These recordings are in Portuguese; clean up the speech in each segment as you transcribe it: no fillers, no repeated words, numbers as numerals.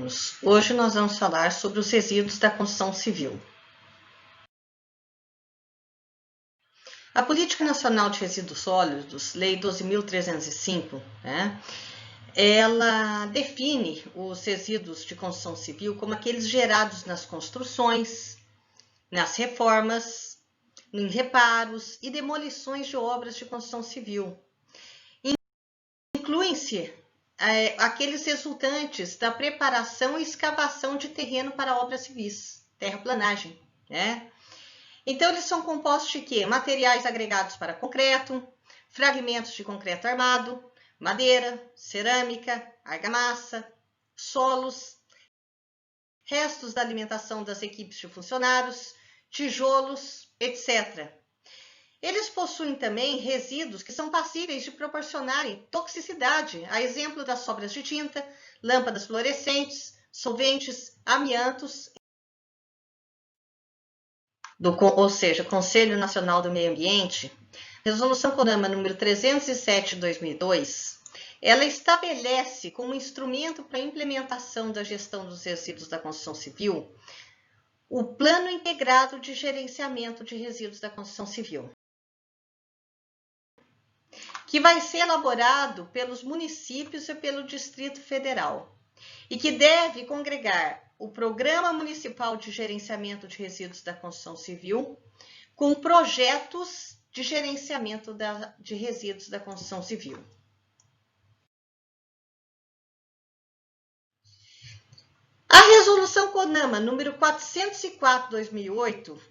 alunos! Hoje nós vamos falar sobre os resíduos da construção civil. A Política Nacional de Resíduos Sólidos, Lei 12.305, ela define os resíduos de construção civil como aqueles gerados nas construções, nas reformas, em reparos e demolições de obras de construção civil. Incluem-se aqueles resultantes da preparação e escavação de terreno para obras civis, terraplanagem, Então, eles são compostos de quê? Materiais agregados para concreto, fragmentos de concreto armado, madeira, cerâmica, argamassa, solos, restos da alimentação das equipes de funcionários, tijolos, etc. Eles possuem também resíduos que são passíveis de proporcionarem toxicidade, a exemplo das sobras de tinta, lâmpadas fluorescentes, solventes, amiantos, ou seja, Conselho Nacional do Meio Ambiente, Resolução CONAMA número 307 de 2002, ela estabelece como instrumento para a implementação da gestão dos resíduos da construção civil o Plano Integrado de Gerenciamento de Resíduos da Construção Civil, que vai ser elaborado pelos municípios e pelo Distrito Federal, e que deve congregar o Programa Municipal de Gerenciamento de Resíduos da Construção Civil com projetos de gerenciamento de resíduos da construção civil. A Resolução CONAMA número 404 de 2008,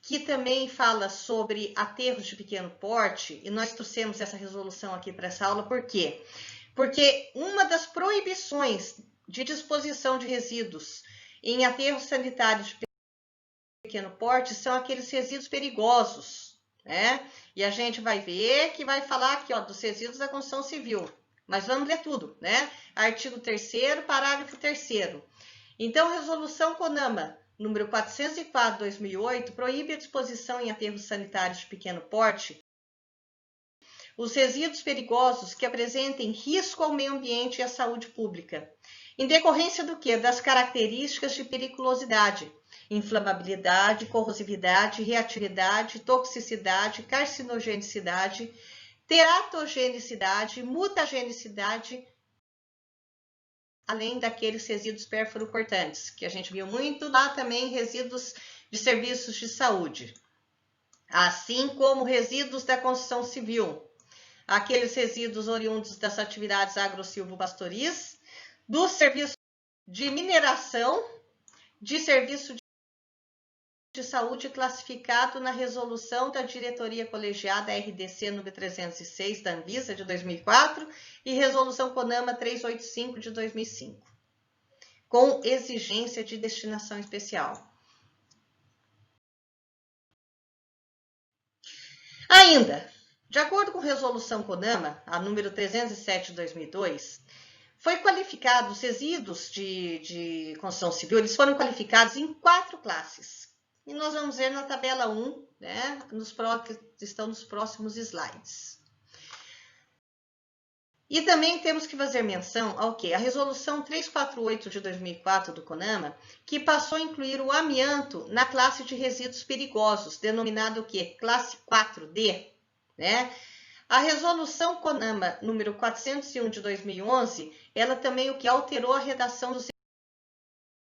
que também fala sobre aterros de pequeno porte, e nós trouxemos essa resolução aqui para essa aula, por quê? Porque uma das proibições de disposição de resíduos em aterros sanitários de pequeno porte são aqueles resíduos perigosos, E a gente vai ver que vai falar aqui, dos resíduos da construção civil, mas vamos ler tudo, Artigo 3º, parágrafo 3º. Então, Resolução CONAMA número 404 de 2008, proíbe a disposição em aterros sanitários de pequeno porte os resíduos perigosos que apresentem risco ao meio ambiente e à saúde pública, em decorrência do quê? Das características de periculosidade, inflamabilidade, corrosividade, reatividade, toxicidade, carcinogenicidade, teratogenicidade, mutagenicidade, além daqueles resíduos perfluorocortantes, que a gente viu muito lá também, resíduos de serviços de saúde. Assim como resíduos da construção civil, aqueles resíduos oriundos das atividades agro-silvopastoris, do serviço de mineração, de serviço de saúde classificado na resolução da diretoria colegiada RDC número 306 da Anvisa de 2004 e resolução CONAMA 385 de 2005, com exigência de destinação especial. Ainda, de acordo com a resolução CONAMA, a número 307 de 2002, foi qualificado os resíduos de construção civil, eles foram qualificados em 4 classes. E nós vamos ver na tabela 1, que estão nos próximos slides. E também temos que fazer menção ao quê? A resolução 348 de 2004 do CONAMA, que passou a incluir o amianto na classe de resíduos perigosos, denominado o quê? Classe 4D, A resolução CONAMA número 401 de 2011, ela também alterou a redação dos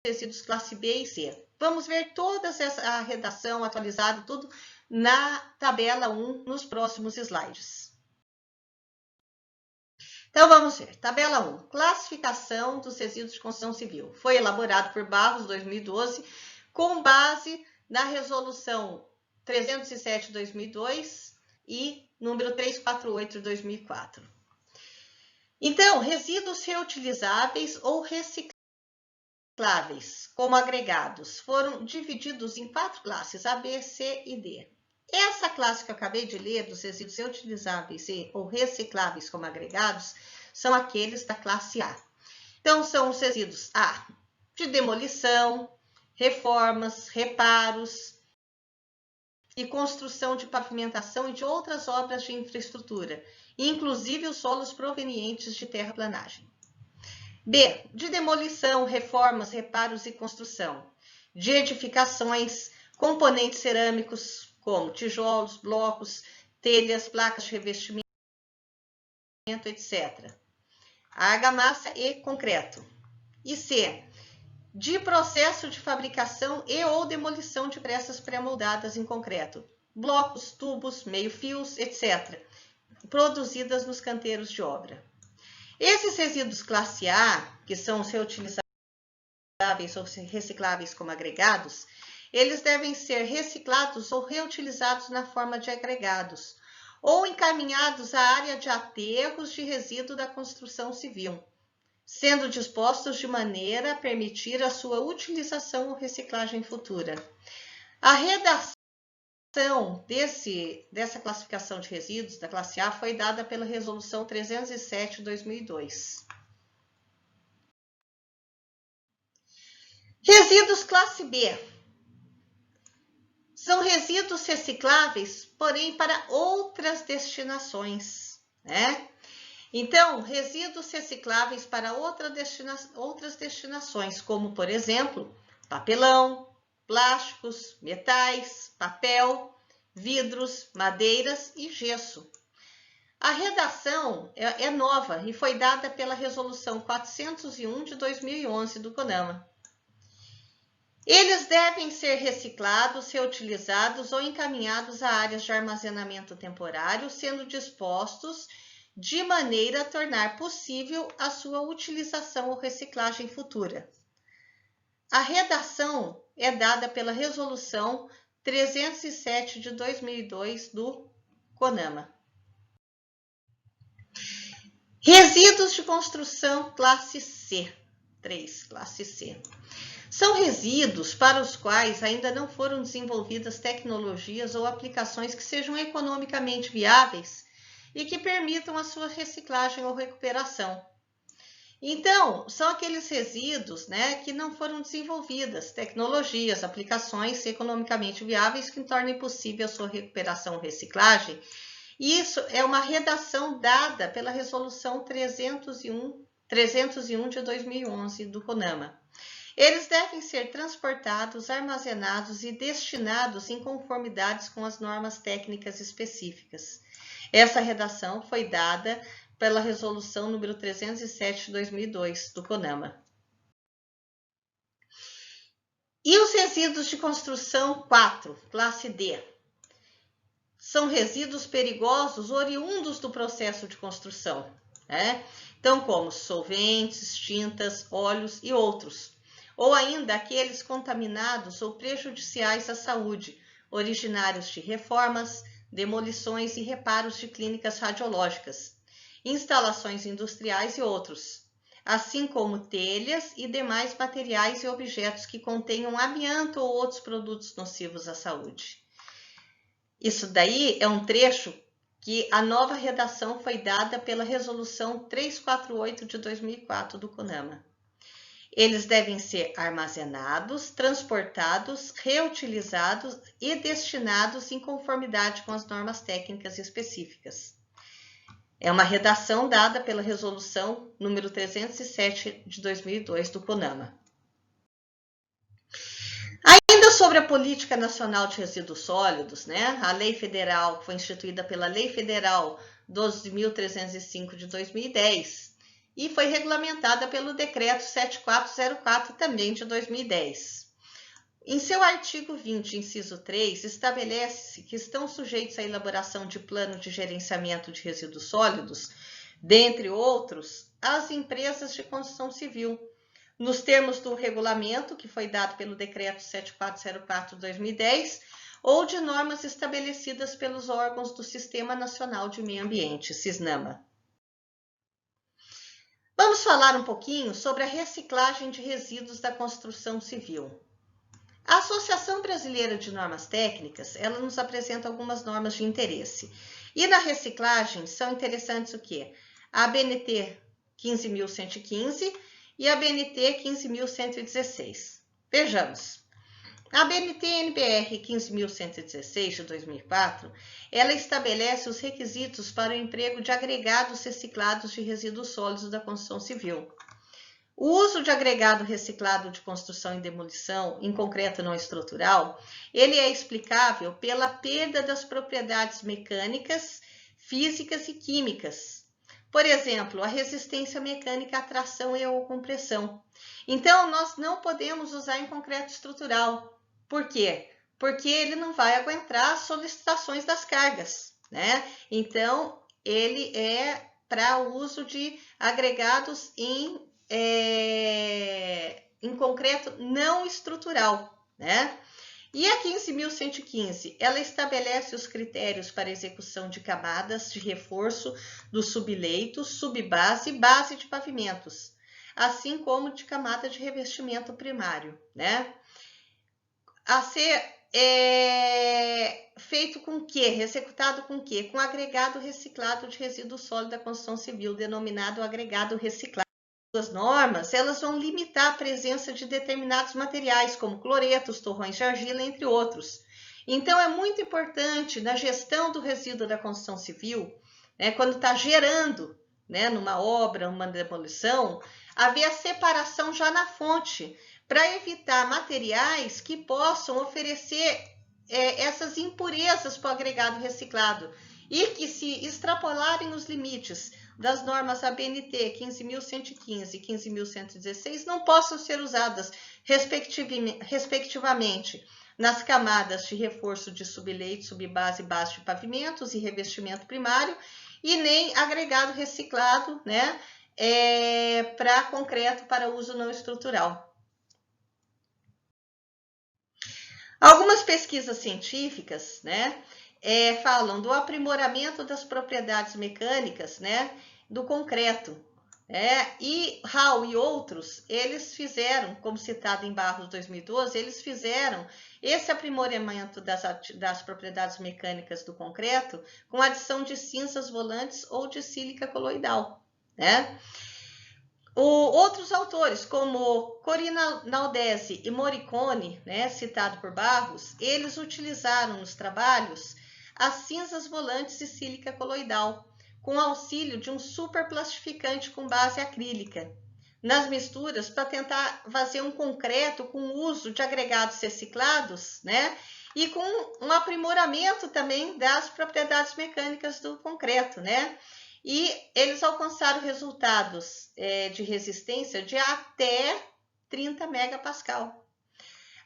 resíduos classe B e C. Vamos ver toda a redação atualizada, tudo na tabela 1, nos próximos slides. Então, vamos ver. Tabela 1. Classificação dos resíduos de construção civil. Foi elaborado por Barros, 2012, com base na resolução 307 de 2002 e número 348 de 2004. Então, resíduos reutilizáveis ou recicláveis, como agregados, foram divididos em 4 classes, A, B, C e D. Essa classe que eu acabei de ler, dos resíduos reutilizáveis ou recicláveis como agregados, são aqueles da classe A. Então, são os resíduos A, de demolição, reformas, reparos e construção de pavimentação e de outras obras de infraestrutura, inclusive os solos provenientes de terraplanagem. B, de demolição, reformas, reparos e construção, de edificações, componentes cerâmicos, como tijolos, blocos, telhas, placas de revestimento, etc. Argamassa e concreto. E C, de processo de fabricação e ou demolição de peças pré-moldadas em concreto, blocos, tubos, meio-fios, etc., produzidas nos canteiros de obra. Esses resíduos classe A, que são os reutilizáveis ou recicláveis como agregados, eles devem ser reciclados ou reutilizados na forma de agregados, ou encaminhados à área de aterros de resíduo da construção civil, sendo dispostos de maneira a permitir a sua utilização ou reciclagem futura. A redação dessa classificação de resíduos da classe A foi dada pela Resolução 307 de 2002. Resíduos classe B. São resíduos recicláveis, porém para outras destinações, né? Então, resíduos recicláveis para outras destinações, como, por exemplo, papelão, plásticos, metais, papel, vidros, madeiras e gesso. A redação é nova e foi dada pela Resolução 401 de 2011 do CONAMA. Eles devem ser reciclados, reutilizados ou encaminhados a áreas de armazenamento temporário, sendo dispostos de maneira a tornar possível a sua utilização ou reciclagem futura. A redação é dada pela Resolução 307 de 2002 do CONAMA. Resíduos de construção classe C. 3, classe C. São resíduos para os quais ainda não foram desenvolvidas tecnologias ou aplicações que sejam economicamente viáveis e que permitam a sua reciclagem ou recuperação. Então, são aqueles resíduos, né, que não foram desenvolvidas tecnologias, aplicações economicamente viáveis que tornem possível a sua recuperação ou reciclagem. E isso é uma redação dada pela Resolução 301 de 2011 do CONAMA. Eles devem ser transportados, armazenados e destinados em conformidades com as normas técnicas específicas. Essa redação foi dada pela Resolução número 307 de 2002 do CONAMA. E os resíduos de construção 4, classe D? São resíduos perigosos oriundos do processo de construção, né? Então, como solventes, tintas, óleos e outros. Ou ainda aqueles contaminados ou prejudiciais à saúde, originários de reformas, demolições e reparos de clínicas radiológicas, instalações industriais e outros, assim como telhas e demais materiais e objetos que contenham amianto ou outros produtos nocivos à saúde. Isso daí é um trecho que a nova redação foi dada pela Resolução 348 de 2004 do CONAMA. Eles devem ser armazenados, transportados, reutilizados e destinados em conformidade com as normas técnicas específicas. É uma redação dada pela Resolução número 307 de 2002 do CONAMA. Ainda sobre a Política Nacional de Resíduos Sólidos, né? A lei federal foi instituída pela Lei Federal 12.305 de 2010, e foi regulamentada pelo Decreto 7404, também de 2010. Em seu artigo 20, inciso 3, estabelece que estão sujeitos à elaboração de plano de gerenciamento de resíduos sólidos, dentre outros, as empresas de construção civil, nos termos do regulamento que foi dado pelo Decreto 7404 de 2010, ou de normas estabelecidas pelos órgãos do Sistema Nacional de Meio Ambiente, SISNAMA. Vamos falar um pouquinho sobre a reciclagem de resíduos da construção civil. A Associação Brasileira de Normas Técnicas, ela nos apresenta algumas normas de interesse. E na reciclagem são interessantes o quê? A ABNT 15.115 e a ABNT 15.116. Vejamos. A ABNT-NBR 15.116 de 2004, ela estabelece os requisitos para o emprego de agregados reciclados de resíduos sólidos da construção civil. O uso de agregado reciclado de construção e demolição, em concreto não estrutural, ele é explicável pela perda das propriedades mecânicas, físicas e químicas. Por exemplo, a resistência mecânica à tração e à compressão. Então, nós não podemos usar em concreto estrutural. Por quê? Porque ele não vai aguentar as solicitações das cargas, né? Então, ele é para uso de agregados em concreto não estrutural, né? E a 15.115, ela estabelece os critérios para execução de camadas de reforço do subleito, subbase e base de pavimentos, assim como de camada de revestimento primário, né? A ser feito com que? Executado com que? Com agregado reciclado de resíduo sólido da construção civil, denominado agregado reciclado. As normas, elas vão limitar a presença de determinados materiais, como cloretos, torrões de argila, entre outros. Então, é muito importante na gestão do resíduo da construção civil, né, quando está gerando, né, numa obra, uma demolição, haver a separação já na fonte, para evitar materiais que possam oferecer essas impurezas para o agregado reciclado e que, se extrapolarem os limites das normas ABNT 15.115 e 15.116, não possam ser usadas, respectivamente, nas camadas de reforço de subleito, subbase e base de pavimentos e revestimento primário, e nem agregado reciclado, né, para concreto para uso não estrutural. Algumas pesquisas científicas, né, falam do aprimoramento das propriedades mecânicas, né, do concreto. E Hall e outros, eles fizeram, como citado em Barros 2012, eles fizeram esse aprimoramento das propriedades mecânicas do concreto com adição de cinzas volantes ou de sílica coloidal, né? Outros autores, como Corinaldesi e Morricone, né, citado por Barros, eles utilizaram nos trabalhos as cinzas volantes e sílica coloidal, com auxílio de um superplastificante com base acrílica, nas misturas para tentar fazer um concreto com o uso de agregados reciclados, né, e com um aprimoramento também das propriedades mecânicas do concreto, né? E eles alcançaram resultados de resistência de até 30 megapascal.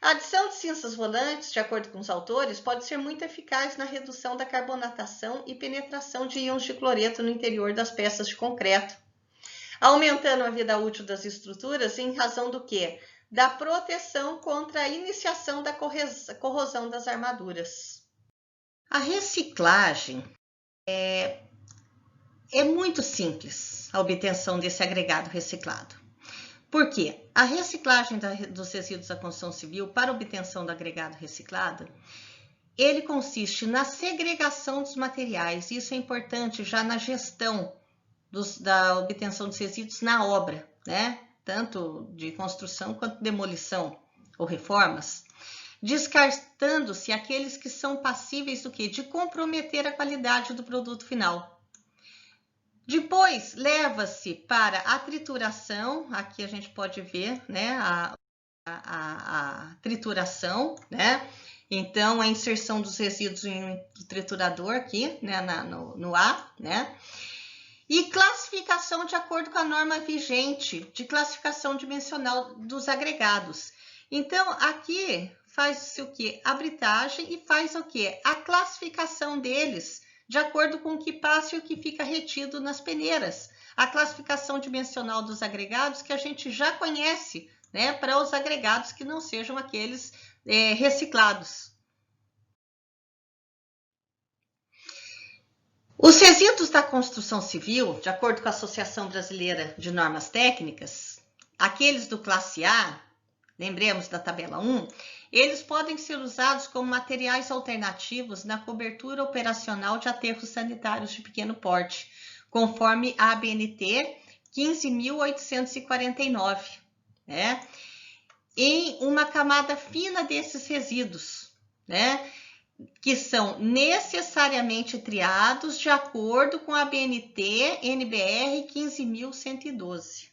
A adição de cinzas volantes, de acordo com os autores, pode ser muito eficaz na redução da carbonatação e penetração de íons de cloreto no interior das peças de concreto, aumentando a vida útil das estruturas em razão do quê? Da proteção contra a iniciação da corrosão das armaduras. A reciclagem é muito simples, a obtenção desse agregado reciclado. Por quê? A reciclagem dos resíduos da construção civil para obtenção do agregado reciclado, ele consiste na segregação dos materiais. Isso é importante já na gestão da obtenção dos resíduos na obra, né? Tanto de construção quanto demolição ou reformas, descartando-se aqueles que são passíveis do quê? De comprometer a qualidade do produto final. Depois, leva-se para a trituração, aqui a gente pode ver, né, a trituração, né? Então, a inserção dos resíduos em um triturador aqui, né, no A, né? E classificação de acordo com a norma vigente de classificação dimensional dos agregados. Então, aqui faz-se o quê? A britagem e faz o quê? A classificação deles de acordo com o que passa e o que fica retido nas peneiras. A classificação dimensional dos agregados que a gente já conhece, né, para os agregados que não sejam aqueles reciclados. Os resíduos da construção civil, de acordo com a Associação Brasileira de Normas Técnicas, aqueles do classe A, lembremos da tabela 1, eles podem ser usados como materiais alternativos na cobertura operacional de aterros sanitários de pequeno porte, conforme a ABNT 15.849, né? Em uma camada fina desses resíduos, né? Que são necessariamente triados de acordo com a ABNT NBR 15.112.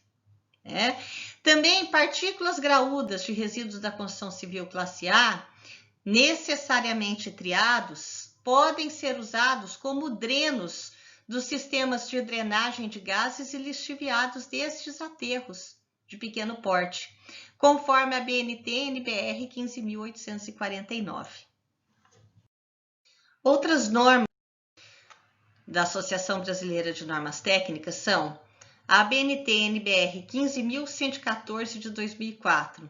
Também partículas graúdas de resíduos da construção civil classe A, necessariamente triados, podem ser usados como drenos dos sistemas de drenagem de gases e lixiviados destes aterros de pequeno porte, conforme a BNT-NBR 15.849. Outras normas da Associação Brasileira de Normas Técnicas são a BNT-NBR 15.114 de 2004,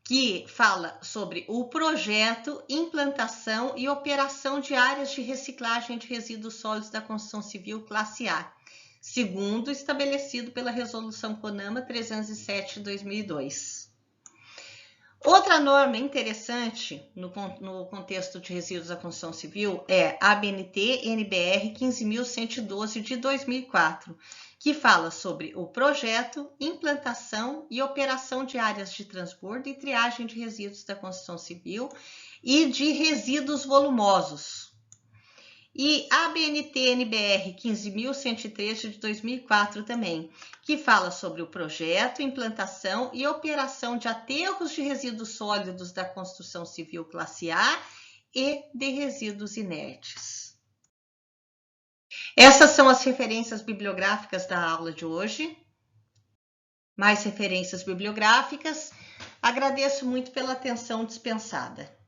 que fala sobre o projeto, implantação e operação de áreas de reciclagem de resíduos sólidos da construção civil classe A, segundo estabelecido pela Resolução CONAMA 307 de 2002. Outra norma interessante no contexto de resíduos da construção civil é a BNT-NBR 15.112 de 2004, que fala sobre o projeto, implantação e operação de áreas de transbordo e triagem de resíduos da construção civil e de resíduos volumosos. E a BNT-NBR 15.113 de 2004 também, que fala sobre o projeto, implantação e operação de aterros de resíduos sólidos da construção civil classe A e de resíduos inertes. Essas são as referências bibliográficas da aula de hoje. Mais referências bibliográficas. Agradeço muito pela atenção dispensada.